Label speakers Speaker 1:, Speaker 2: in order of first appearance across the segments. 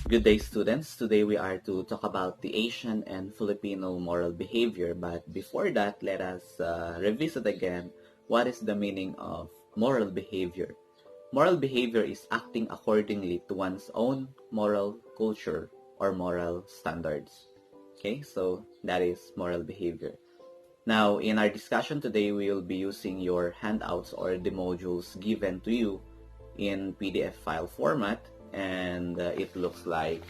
Speaker 1: Good day, students. Today we are to talk about the Asian and Filipino moral behavior. But before that, let us revisit again what is the meaning of moral behavior. Moral behavior is acting accordingly to one's own moral culture or moral standards. Okay, so that is moral behavior. Now, in our discussion today, we will be using your handouts or the modules given to you in PDF file format, and it looks like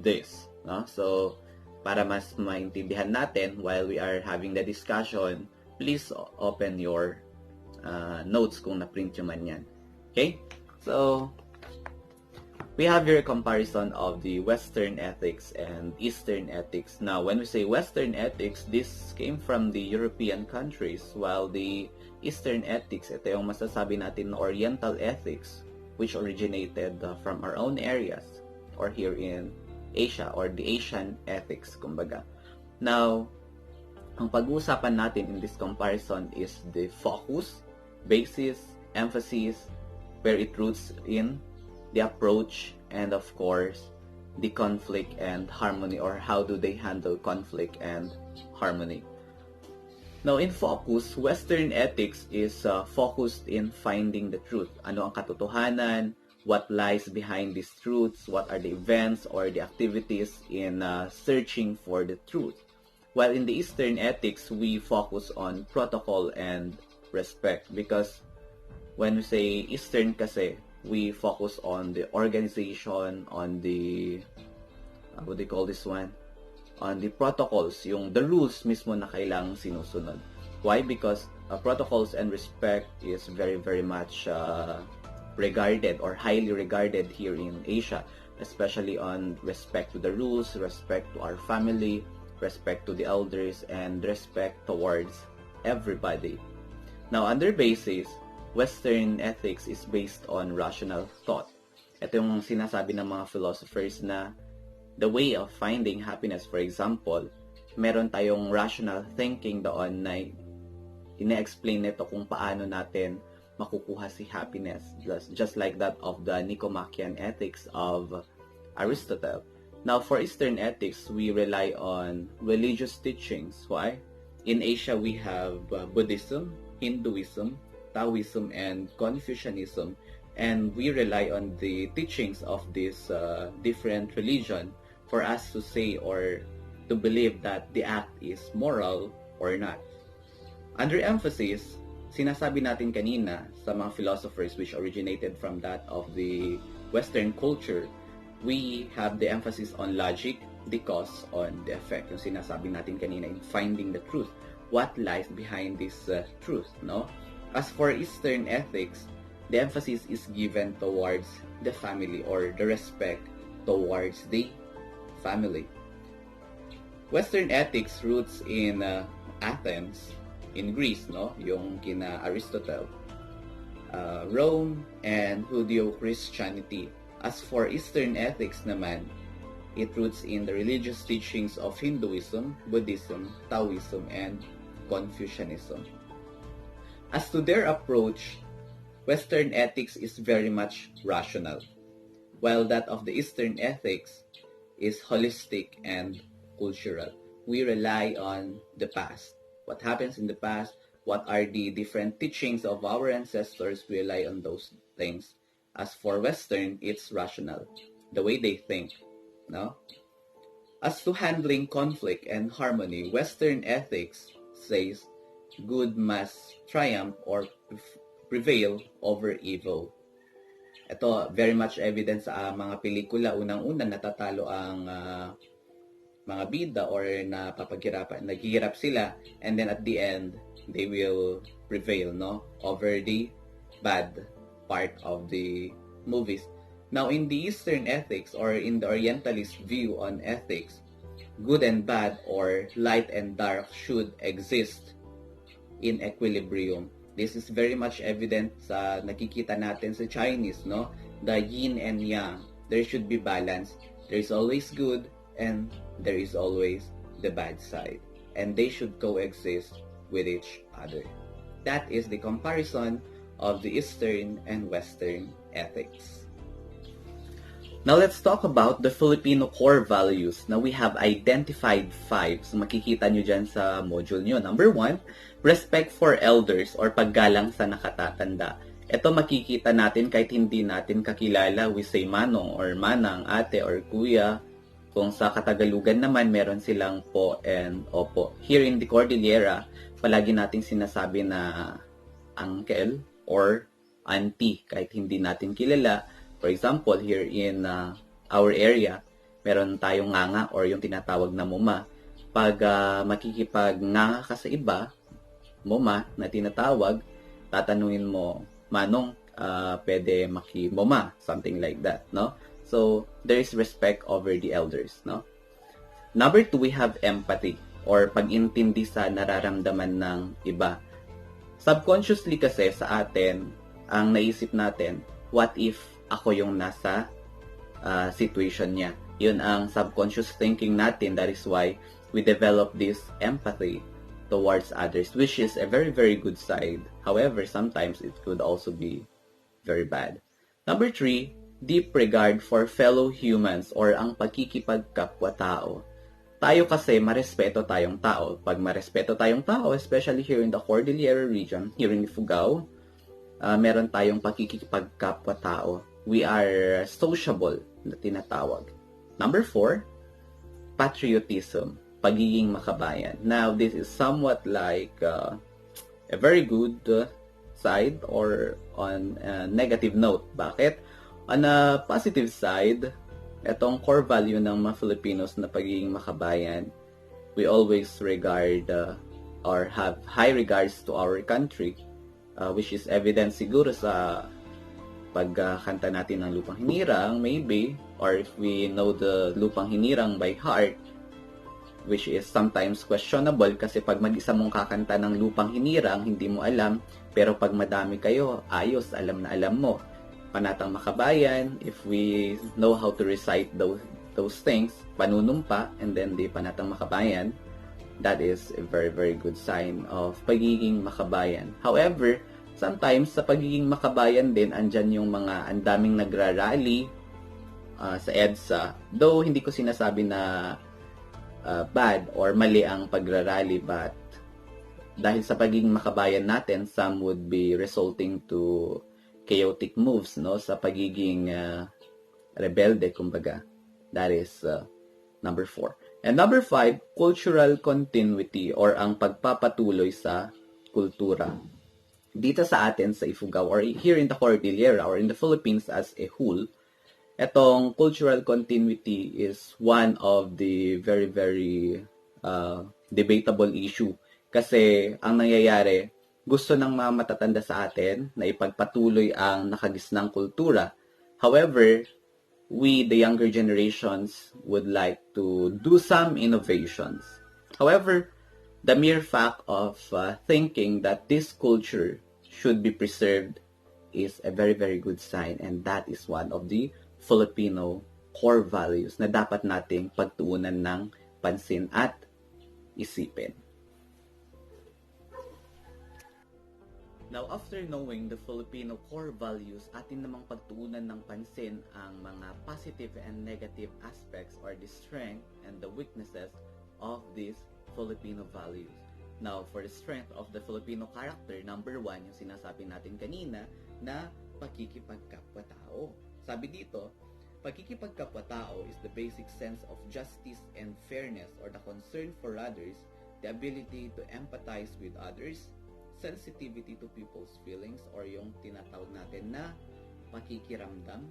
Speaker 1: this. No? So, para mas maintindihan natin while we are having the discussion, please open your notes kung na-print nyo man yan. Okay? So, we have here a comparison of the Western ethics and Eastern ethics. Now, when we say Western ethics, this came from the European countries, while the Eastern ethics, ito yung masasabi natin na Oriental ethics, which originated from our own areas, or here in Asia, or the Asian ethics, kumbaga. Now, ang pag-uusapan natin in this comparison is the focus, basis, emphasis, where it roots in the approach, and of course, the conflict and harmony, or how do they handle conflict and harmony. Now, in focus, Western ethics is focused in finding the truth. Ano ang katotohanan, what lies behind these truths, what are the events or the activities in searching for the truth. While in the Eastern ethics, we focus on protocol and respect, because when we say Eastern kasi, we focus on the organization, on the, what do you call this one? On the protocols, yung the rules mismo na kailangang sinusunod. Why? Because protocols and respect is very, very much regarded or highly regarded here in Asia, especially on respect to the rules, respect to our family, respect to the elders, and respect towards everybody. Now, under basis, Western ethics is based on rational thought. Ito yung sinasabi ng mga philosophers na the way of finding happiness, for example, meron tayong rational thinking doon na ina-explain nito kung paano natin makukuha si happiness. Just like that of the Nicomachean ethics of Aristotle. Now, for Eastern ethics, we rely on religious teachings. Why? In Asia, we have Buddhism, Hinduism, Taoism, and Confucianism, and we rely on the teachings of this different religion for us to say or to believe that the act is moral or not. Under emphasis, sinasabi natin kanina sa mga philosophers which originated from that of the Western culture, we have the emphasis on logic, the cause, on the effect. Yung sinasabi natin kanina in finding the truth. What lies behind this truth, no? As for Eastern ethics, the emphasis is given towards the family or the respect towards the family. Western ethics roots in Athens, in Greece, no? Yung kina Aristotle, Rome, and Judeo-Christianity. As for Eastern ethics naman, it roots in the religious teachings of Hinduism, Buddhism, Taoism, and Confucianism. As to their approach, Western ethics is very much rational, while that of the Eastern ethics is holistic and cultural. We rely on the past. What happens in the past, what are the different teachings of our ancestors, we rely on those things. As for Western, it's rational, the way they think, no? As to handling conflict and harmony, Western ethics says good must triumph or prevail over evil. Ito, very much evident sa mga pelikula. Unang-una, natatalo ang mga bida or naghihirap sila, and then at the end, they will prevail, no? Over the bad part of the movies. Now, in the Eastern ethics or in the Orientalist view on ethics, good and bad or light and dark should exist in equilibrium. This is very much evident sa nakikita natin sa Chinese, no? The yin and yang. There should be balance. There is always good and there is always the bad side. And they should coexist with each other. That is the comparison of the Eastern and Western ethics. Now let's talk about the Filipino core values. Now we have identified 5. So makikita nyo dyan sa module nyo. Number 1, respect for elders or paggalang sa nakatatanda. Ito makikita natin kahit hindi natin kakilala. We say manong or manang, ate or kuya. Kung sa Katagalugan naman, meron silang po and opo. Here in the Cordillera, palagi nating sinasabi na uncle or auntie kahit hindi natin kilala. For example, here in our area, meron tayong nganga or yung tinatawag na muma. Pag makikipag-nganga ka sa iba, muma na tinatawag, tatanungin mo, manong, pwede maki-muma, something like that, no? So, there is respect over the elders, no? Number 2, we have empathy or pag-intindi sa nararamdaman ng iba. Subconsciously kasi sa atin, ang naisip natin, what if ako yung nasa situation niya? Yun ang subconscious thinking natin. That is why we develop this empathy towards others, which is a very, very good side. However, sometimes it could also be very bad. Number 3, deep regard for fellow humans or ang pagkikipagkapwa-tao. Tayo kasi, marespeto tayong tao. Pag marespeto tayong tao, especially here in the Cordillera region, here in Ifugao, meron tayong pagkikipagkapwa-tao. We are sociable na tinatawag. Number 4, patriotism, pagiging makabayan. Now, this is somewhat like a very good side or on a negative note. Bakit? On a positive side, itong core value ng mga Filipinos na pagiging makabayan, we always regard or have high regards to our country, which is evident siguro sa pagkanta natin ng Lupang Hinirang, maybe, or if we know the Lupang Hinirang by heart, which is sometimes questionable kasi pag mag-isa mong kakanta ng Lupang Hinirang, hindi mo alam, pero pag madami kayo, ayos, alam na alam mo. Panatang Makabayan, if we know how to recite those things, panunumpa, and then the Panatang Makabayan, that is a very, very good sign of pagiging makabayan. However, sometimes sa pagiging makabayan din, andyan yung mga andaming nagrarally sa EDSA. Though hindi ko sinasabi na bad or mali ang pagrarally, but dahil sa pagiging makabayan natin, some would be resulting to chaotic moves, no? Sa pagiging rebelde, kumbaga. That is number 4. And number 5, cultural continuity or ang pagpapatuloy sa kultura. Dito sa atin sa Ifugao or here in the Cordillera or in the Philippines as a whole, etong cultural continuity is one of the very, very debatable issue. Kasi ang nangyayari, gusto ng mga matatanda sa atin na ipagpatuloy ang nakagisnang kultura. However, we, the younger generations, would like to do some innovations. However, the mere fact of thinking that this culture should be preserved is a very, very good sign, and that is one of the Filipino core values na dapat nating pagtuunan ng pansin at isipin. Now, after knowing the Filipino core values, atin namang pagtuunan ng pansin ang mga positive and negative aspects or the strength and the weaknesses of these Filipino values. Now, for the strength of the Filipino character, number 1, yung sinasabi natin kanina, na pakikipagkapwa-tao. Sabi dito, pakikipagkapwa-tao is the basic sense of justice and fairness or the concern for others, the ability to empathize with others, sensitivity to people's feelings or yung tinatawag natin na pakikiramdam,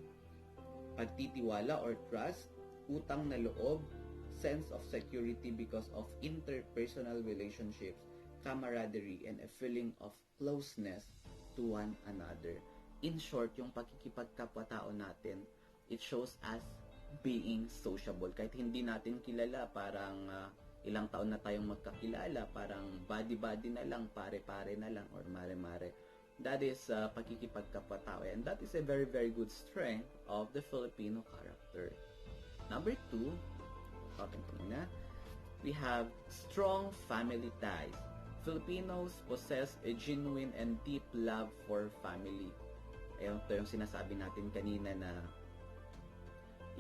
Speaker 1: pagtitiwala or trust, utang na loob, sense of security because of interpersonal relationships, camaraderie, and a feeling of closeness to one another. In short, yung pakikipagkapwa-tao natin, it shows us being sociable. Kahit hindi natin kilala, parang ilang taon na tayong magkakilala, parang body-body na lang, pare-pare na lang, or mare-mare. That is pakikipagkapwa-tao. And that is a very, very good strength of the Filipino character. Number 2, we have strong family ties. Filipinos possess a genuine and deep love for family. Ayun, ito yung sinasabi natin kanina na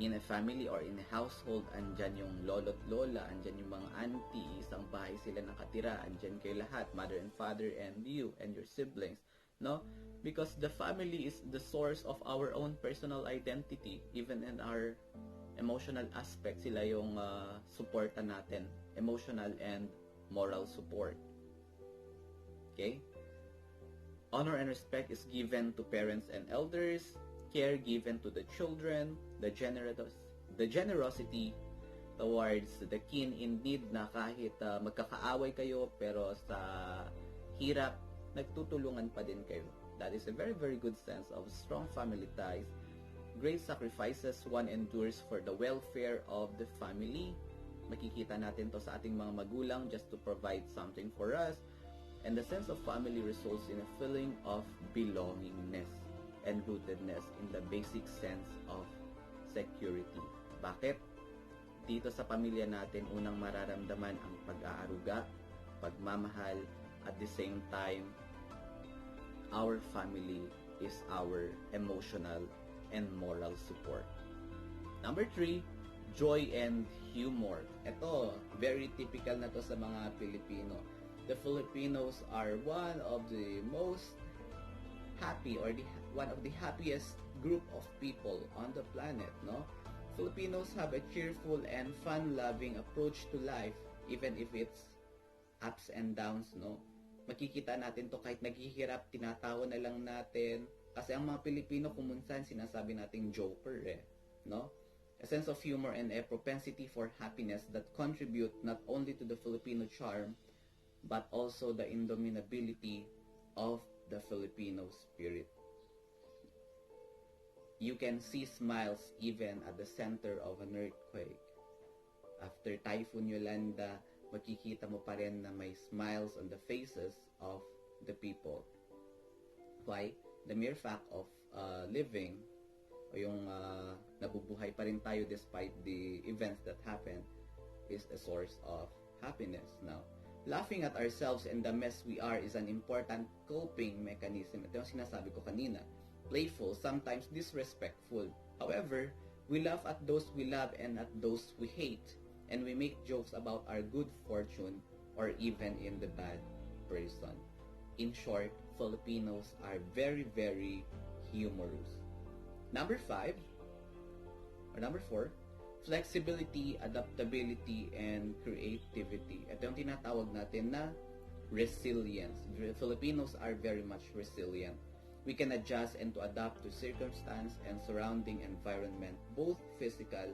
Speaker 1: in a family or in a household, andyan yung lolo't lola, andyan yung mga auntie, isang bahay sila nakatira, andyan kayo lahat, mother and father and you and your siblings, no? Because the family is the source of our own personal identity, even in our emotional aspect, sila yung supportan natin, emotional and moral support. Okay? Honor and respect is given to parents and elders, care given to the children, the generosity towards the kin in need na kahit magkakaaway kayo pero sa hirap, nagtutulungan pa din kayo. That is a very, very good sense of strong family ties. Great sacrifices one endures for the welfare of the family. Makikita natin to sa ating mga magulang just to provide something for us. And the sense of family results in a feeling of belongingness and rootedness in the basic sense of security. Bakit? Dito sa pamilya natin, unang mararamdaman ang pag-aaruga, pagmamahal, at the same time, our family is our emotional and moral support. Number 3, joy and humor. Ito, very typical na to sa mga Pilipino. The Filipinos are one of the most happy or one of the happiest group of people on the planet, no? Filipinos have a cheerful and fun-loving approach to life, even if it's ups and downs, no? Makikita natin to kahit naghihirap, tinatawa na lang natin. Kasi ang mga Pilipino kumunsan sinasabi nating joker, no? A sense of humor and a propensity for happiness that contribute not only to the Filipino charm, but also the indomitability of the Filipino spirit. You can see smiles even at the center of an earthquake. After Typhoon Yolanda, makikita mo pa rin na may smiles on the faces of the people. Why? The mere fact of living, o yung nabubuhay pa rin tayo despite the events that happen, is a source of happiness. Now, laughing at ourselves and the mess we are is an important coping mechanism. Ito yung sinasabi ko kanina. Playful, sometimes disrespectful. However, we laugh at those we love and at those we hate. And we make jokes about our good fortune or even in the bad person. In short, Filipinos are very, very humorous. Number 4, flexibility, adaptability, and creativity. Ito yung tinatawag natin na resilience. Filipinos are very much resilient. We can adjust and to adapt to circumstance and surrounding environment, both physical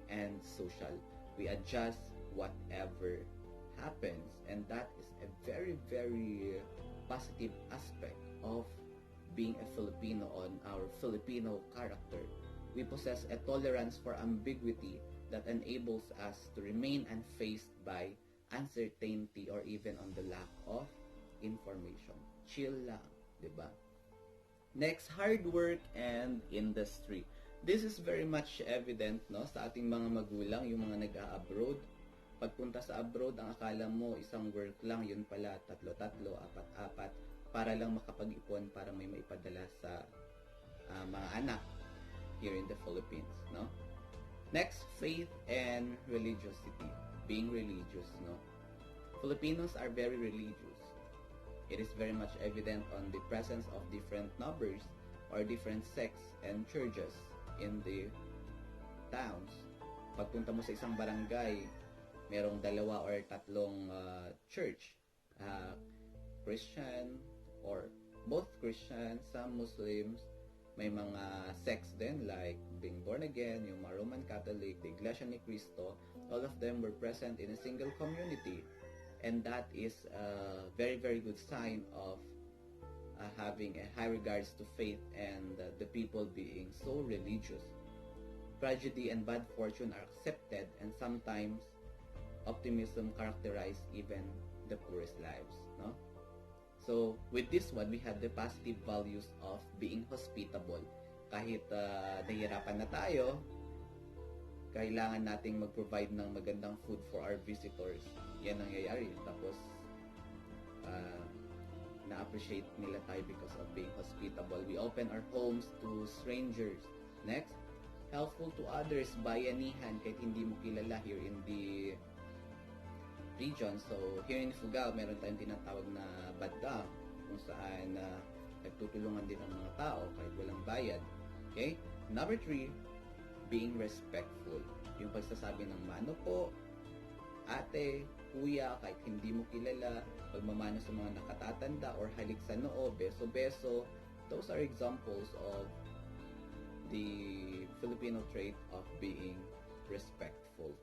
Speaker 1: and social. We adjust whatever happens, and that is a very, very positive aspect of being a Filipino on our Filipino character. We possess a tolerance for ambiguity that enables us to remain unfazed by uncertainty or even on the lack of information. Chill lang, diba? Next, hard work and industry. This is very much evident, no, sa ating mga magulang, yung mga nag-a-abroad. Pagpunta sa abroad, ang akala mo isang work lang, yun pala tatlo-tatlo, apat-apat, para lang makapag-ipon para may maipadala sa mga anak here in the Philippines, no? Next, faith and religiosity. Being religious, no? Filipinos are very religious. It is very much evident on the presence of different numbers or different sects and churches in the towns. Pagpunta mo sa isang barangay, merong 2 or 3 church. Christian or both Christian, some Muslims, may mga sects din like being born again, yung mga Roman Catholic, the Iglesia ni Cristo, all of them were present in a single community. And that is a very, very good sign of having a high regards to faith and the people being so religious. Tragedy and bad fortune are accepted, and sometimes optimism characterizes even the poorest lives, no? So, with this one, we have the positive values of being hospitable. Kahit nahihirapan na tayo, kailangan nating mag-provide ng magandang food for our visitors. Yan ang nangyayari. Tapos, na-appreciate nila tayo because of being hospitable. We open our homes to strangers. Next, helpful to others, bayanihan, kahit hindi mo kilala here in the region. So, here in Ifugao, meron tayong tinatawag na badda, kung saan nagtutulungan din ang mga tao kahit walang bayad. Okay? Number 3, being respectful. Yung pagsasabi ng mano po, ate, kuya, kahit hindi mo kilala, pagmamano sa mga nakatatanda, or halik sa noo, beso-beso. Those are examples of the Filipino trait of being respectful.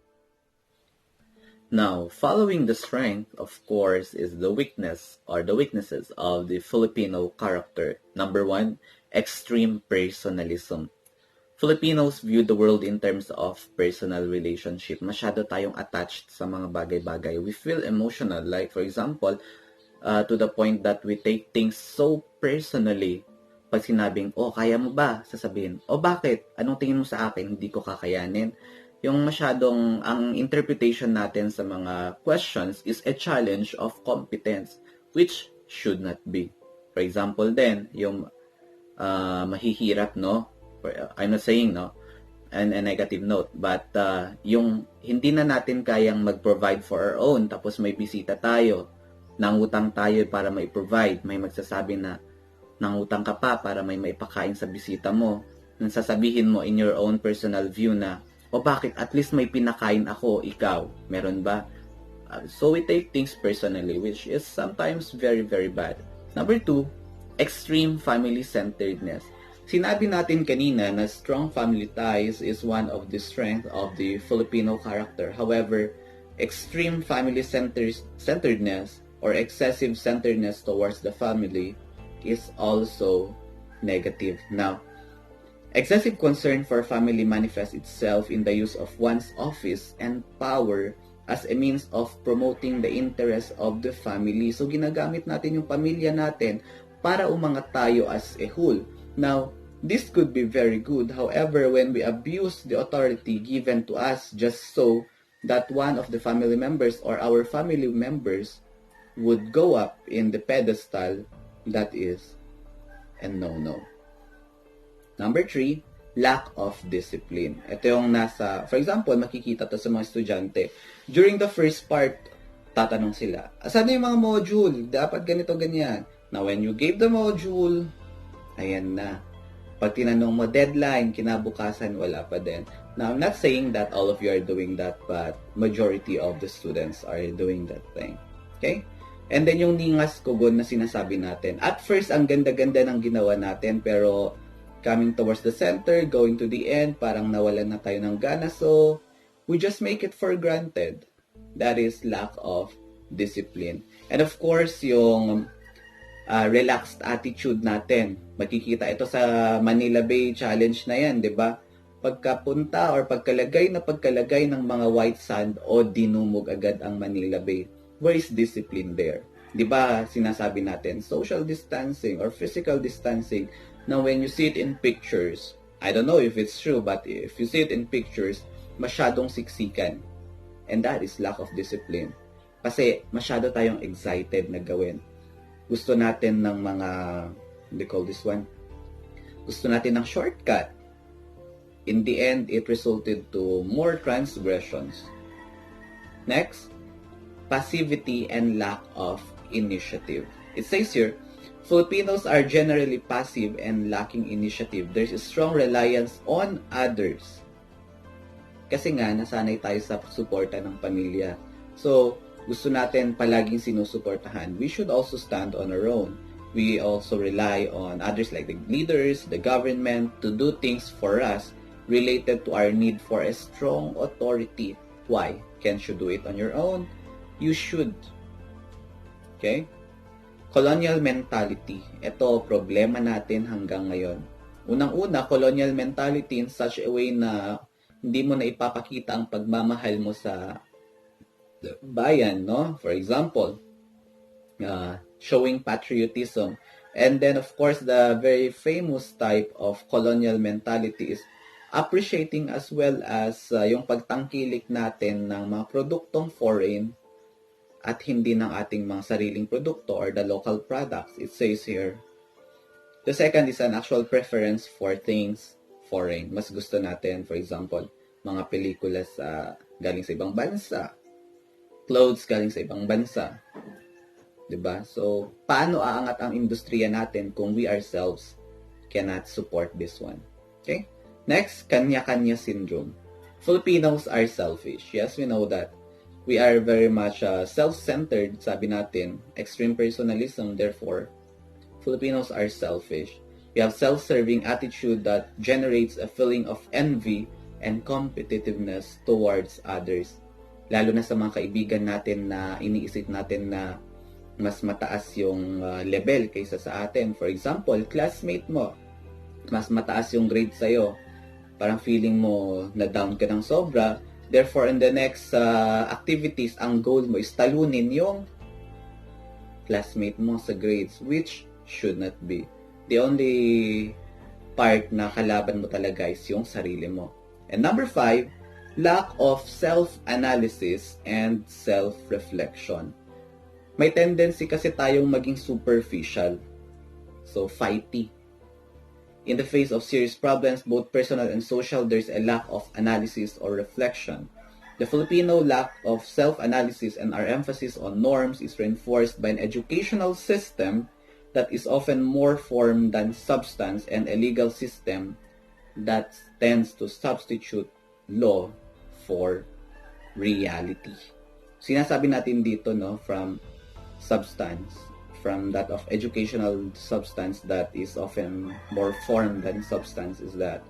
Speaker 1: Now, following the strength, of course, is the weakness or the weaknesses of the Filipino character. Number 1, extreme personalism. Filipinos view the world in terms of personal relationship. Masyado tayong attached sa mga bagay-bagay. We feel emotional. Like, for example, to the point that we take things so personally. Pag sinabing, oh, kaya mo ba? Sasabihin, oh, bakit? Anong tingin mo sa akin? Hindi ko kakayanin. Yung masyadong, ang interpretation natin sa mga questions is a challenge of competence, which should not be. For example, then, yung mahihirap, no? I'm not saying, no, and a negative note, but yung hindi na natin kayang mag-provide for our own, tapos may bisita tayo, nangutang tayo para mai-provide, may magsasabi na, nangutang ka pa para may maipakain sa bisita mo, nang sasabihin mo in your own personal view na, o bakit, at least may pinakain ako, ikaw, meron ba? So we take things personally, which is sometimes very, very bad. Number 2, extreme family-centeredness. Sinabi natin kanina na strong family ties is one of the strengths of the Filipino character. However, extreme family-centeredness or excessive centeredness towards the family is also negative. Now, excessive concern for family manifests itself in the use of one's office and power as a means of promoting the interests of the family. So, ginagamit natin yung pamilya natin para umangat tayo as a whole. Now, this could be very good. However, when we abuse the authority given to us just so that one of the family members or our family members would go up in the pedestal, that is a no-no. Number 3, lack of discipline. Ito yung nasa, for example, makikita to sa mga estudyante. During the first part, tatanong sila, asan na yung mga module? Dapat ganito, ganyan. Now, when you gave the module, ayan na. Pag tinanong mo deadline, kinabukasan, wala pa din. Now, I'm not saying that all of you are doing that, but majority of the students are doing that thing. Okay? And then yung ningas kugon na sinasabi natin. At first, ang ganda-ganda ng ginawa natin, pero coming towards the center, going to the end, parang nawalan na tayo ng gana. So, we just make it for granted. That is lack of discipline. And of course, yung relaxed attitude natin. Makikita ito sa Manila Bay Challenge na yan, di ba? Pagkapunta or pagkalagay ng mga white sand o dinumog agad ang Manila Bay. Where is discipline there? Di ba sinasabi natin, social distancing or physical distancing. Now, when you see it in pictures, I don't know if it's true, but if you see it in pictures, masyadong siksikan. And that is lack of discipline. Kasi masyado tayong excited na gawin. Gusto natin ng mga, they call this one, gusto natin ng shortcut. In the end, it resulted to more transgressions. Next, passivity and lack of initiative. It says here, Filipinos are generally passive and lacking initiative. There's a strong reliance on others. Kasi nga, nasanay tayo sa suporta ng pamilya. So, gusto natin palaging sinusuportahan. We should also stand on our own. We also rely on others like the leaders, the government, to do things for us related to our need for a strong authority. Why? Can't you do it on your own? You should. Okay? Colonial mentality. Ito, problema natin hanggang ngayon. Unang-una, colonial mentality in such a way na hindi mo na ipapakita ang pagmamahal mo sa bayan, no? For example, showing patriotism. And then, of course, the very famous type of colonial mentality is appreciating as well as yung pagtangkilik natin ng mga produktong foreign at hindi ng ating mga sariling produkto or the local products. It says here, the second is an actual preference for things foreign. Mas gusto natin, for example, mga pelikula galing sa ibang bansa, clothes galing sa ibang bansa. 'Di ba? So, paano aangat ang industriya natin kung we ourselves cannot support this one? Okay? Next, kanya-kanya syndrome. Filipinos are selfish. Yes, we know that. We are very much self-centered, sabi natin, extreme personalism, therefore, Filipinos are selfish. We have self-serving attitude that generates a feeling of envy and competitiveness towards others. Lalo na sa mga kaibigan natin na iniisip natin na mas mataas yung level kaysa sa atin. For example, classmate mo, mas mataas yung grade sa'yo. Parang feeling mo na down ka ng sobra. Therefore, in the next activities, ang goal mo is talunin yung classmate mo sa grades, which should not be. The only part na kalaban mo talaga is yung sarili mo. And number 5, lack of self-analysis and self-reflection. May tendency kasi tayong maging superficial. So, fighty. In the face of serious problems, both personal and social, there's a lack of analysis or reflection. The Filipino lack of self-analysis and our emphasis on norms is reinforced by an educational system that is often more form than substance and a legal system that tends to substitute law for reality. Sinasabi natin dito, no, from substance, from that of educational substance that is often more form than substance, is that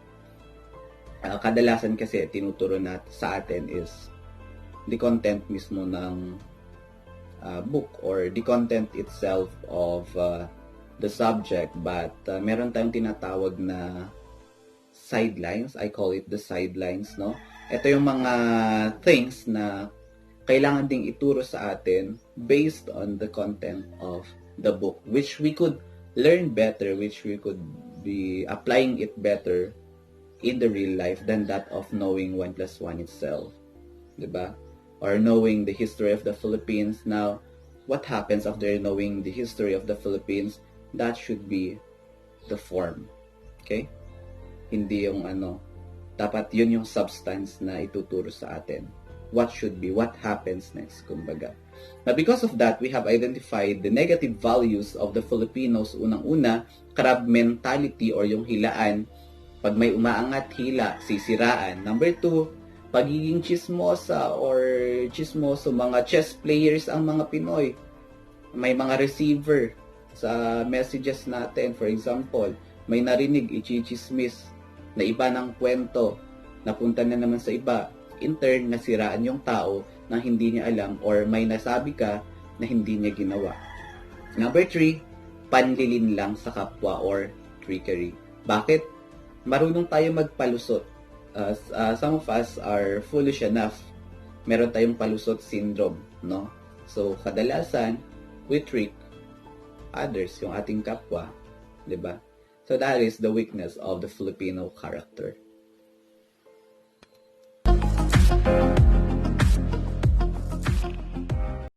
Speaker 1: kadalasan kasi tinuturo sa atin is the content mismo ng book or the content itself of the subject, but meron tayong tinatawag na sidelines. I call it the sidelines, no? Ito yung mga things na kailangan ding ituro sa atin based on the content of the book, which we could learn better, which we could be applying it better in the real life than that of knowing 1 plus 1 itself. Diba? Or knowing the history of the Philippines. Now, what happens after knowing the history of the Philippines? That should be the form. Okay? Hindi yung dapat yun yung substance na ituturo sa atin. What should be, what happens next, kumbaga. Now, because of that, we have identified the negative values of the Filipinos. Unang-una, crab mentality or yung hilaan. Pag may umaangat, hila, sisiraan. Number 2, pagiging chismosa or chismoso, mga chess players ang mga Pinoy. May mga receiver sa messages natin. For example, may narinig, ichichismis na iba ng kwento, napunta na naman sa iba. In turn, nasiraan yung tao na hindi niya alam or may nasabi ka na hindi niya ginawa. Number 3, panlilin lang sa kapwa or trickery. Bakit? Marunong tayo magpalusot. Some of us are foolish enough. Meron tayong palusot syndrome, no? So, kadalasan, we trick others, yung ating kapwa, 'di ba? So, that is the weakness of the Filipino character.